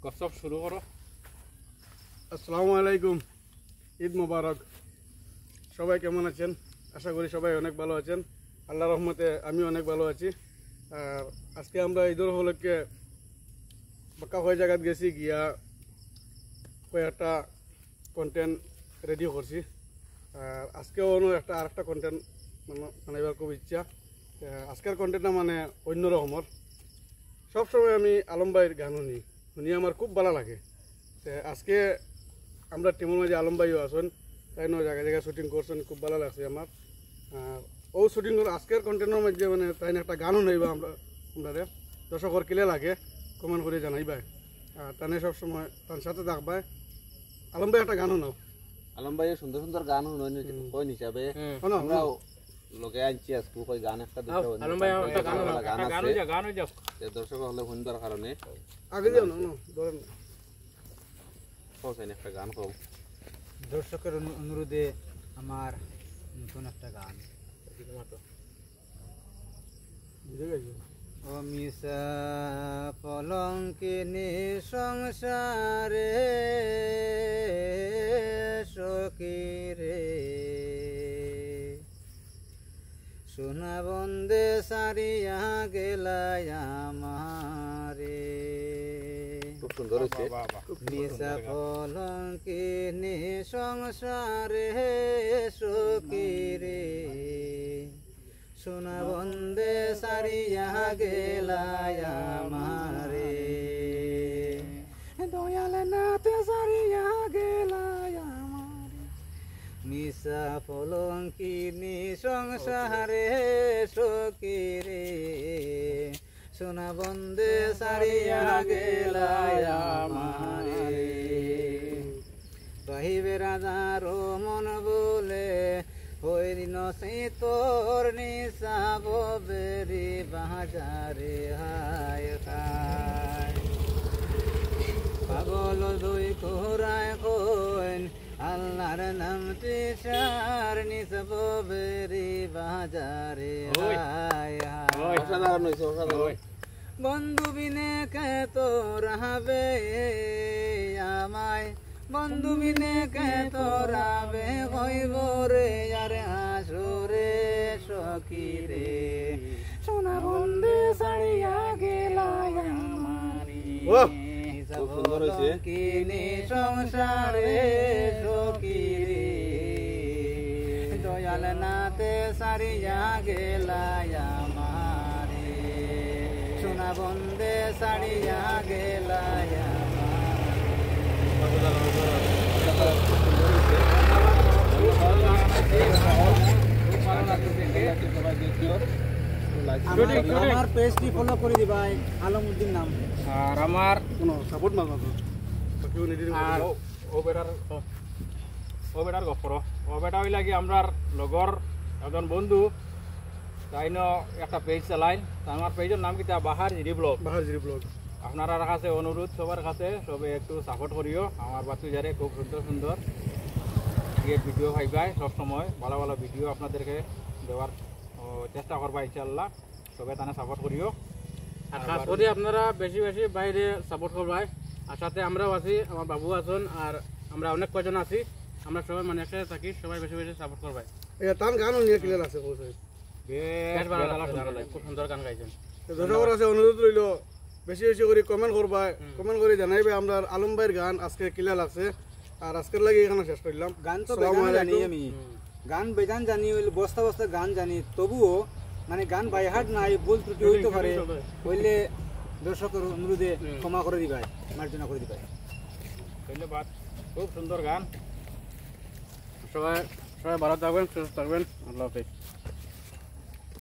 গসব শুরু করো। আসসালামু আলাইকুম, ঈদ মোবারক। সবাই কেমন আছেন? আশা করি সবাই অনেক ভালো আছেন। আল্লাহর রহমতে আমি অনেক ভালো আছি। আর আজকে আমরা ঈদের উপলক্ষে বাক্কা হয়ে জায়গাত গেছি, গিয়া কয়েকটা কন্টেন্ট রেডি করছি। আর আজকেও আরেকটা কন্টেন্ট বানাইবার খুব ইচ্ছা। আজকের কন্টেন্টটা মানে অন্য রকমের। সবসময় আমি আলম ভাইয়ের গান শুনি আমার খুব ভালো লাগে। আজকে আমরা টিমের মাঝে আলম ভাইও আছেন, তাই জায়গায় জায়গায় শুটিং করছেন, খুব ভালো লাগছে আমার। ও শুটিং আজকের কন্টেন্টের মধ্যে মানে তাই একটা গানও নেইবা আমরা দর্শকর কিলে লাগে কমেন্ট করে জানাইবা। আর তানে সবসময় তার সাথে থাকবা। আলম ভাই একটা গানও নাও। আলম ভাই সুন্দর সুন্দর গান কইন হিসাবে আমরা লোকে আনছি আজকে কই গান একটা দুটো আলম ভাই একটা গান হয়ে যাও দর্শক হলে শুনবার কারণে আগে যাও না ধরেন কোসেন একটা গান কও। দর্শকের অনুরোধে আমার নতুন একটা গান। ও মিশা পলঙ্কিনী সংসারে সখীরে সোনা বন্দে সারিয়া গেলায় আমারে। খুব সুন্দর হয়েছে। মিশা পলঙ্কিনী সংসারে সখীরে সোনা বন্দে সারিয়া গেলায় আমারে। দয়াল নাতে সারিয়া গেলায় আমারে। মিশা পলঙ্কিনী সংসারে সখীরে সোনা বন্দে সারিয়া গেলায় আমারে। বাহিবে রাজার মন বলে হইন সে তোর নিশাব বেরি বাজারে হায় খায়। পাগল দুই কোরায় কইন আল্লাহর নামটি সার নিশাব বেরি বাজারে হায় হায়। অসাধারণ হয়েছে, অসাধারণ। বন্ধু বিনে কে তোর হবে আমায়, বন্ধু বিনে কে তোর হবে হইব রে আরে হাসরে সখীরে সোনা বন্দে সারিয়া গেলায় আমারে। খুব সুন্দর হয়েছে। কিনে সংসারে সখীরে দয়াল নাতে সারিয়া গেলায় আমারে। সোনা বন্দে সারিয়া গেলায় আমার পেজটি ফলো করে দিবাই আলমউদ্দিন নাম। আর আমার কোনো সাপোর্ট মাগো আর ও বেটার গপ্পর ও বেটা হইলা কি আমরার লগর একজন বন্ধু তাই একটা পেজ চালাইন। আমার পেজের নাম কিতা বাহার জিরি ব্লগ। আপনার কাছে অনুরোধ সবার কাছে সবে একটু সাপোর্ট করিও। আমার বাচ্চারে খুব সুন্দর সুন্দর ভিডিও পাইবাই, সবসময় ভালো ভালো ভিডিও আপনাদেরকে দেওয়ার চেষ্টা করবা ইনশাল্লাহ। সবাই তানে সাপোর্ট করিও। আর খাস করে আপনারা বেশি বেশি বাইরে সাপোর্ট করবাই। আর সাথে আমরাও আছি, আমার বাবু আছেন, আর আমরা অনেক কজন আছি। আমরা সবাই মানে একসাথে থাকি, সবাই বেশি বেশি সাপোর্ট করবাই। তার গানও নিয়ে ক্লিয়ার আছে, বেশ ভালো লাগলো, খুব সুন্দর গান গাইছেন। দর্শকর আছে অনুরোধ রইল বেশি বেশি করে কমেন্ট করবা, কমেন্ট করে জানাইবে আমরা আলম ভাইয়ের গান আজকে ক্লিয়ার লাগছে। আর আজকের লাগে এখানে শেষ করলাম। গান তো বেজান জানি আমি, গান বেজান জানি, বস্তা বস্তা গান জানি, তবুও মানে গান বাইহাট নাই, ভুল ত্রুটি হইতে পারে, হইলে দর্শকের অনুরোধে ক্ষমা করে দিবাই, মার্জনা করে দিবাই। ধন্যবাদ, খুব সুন্দর গান। সবাই সবাই ভালো থাকবেন, সুস্থ থাকবেন। আল্লাহ হাফেজ।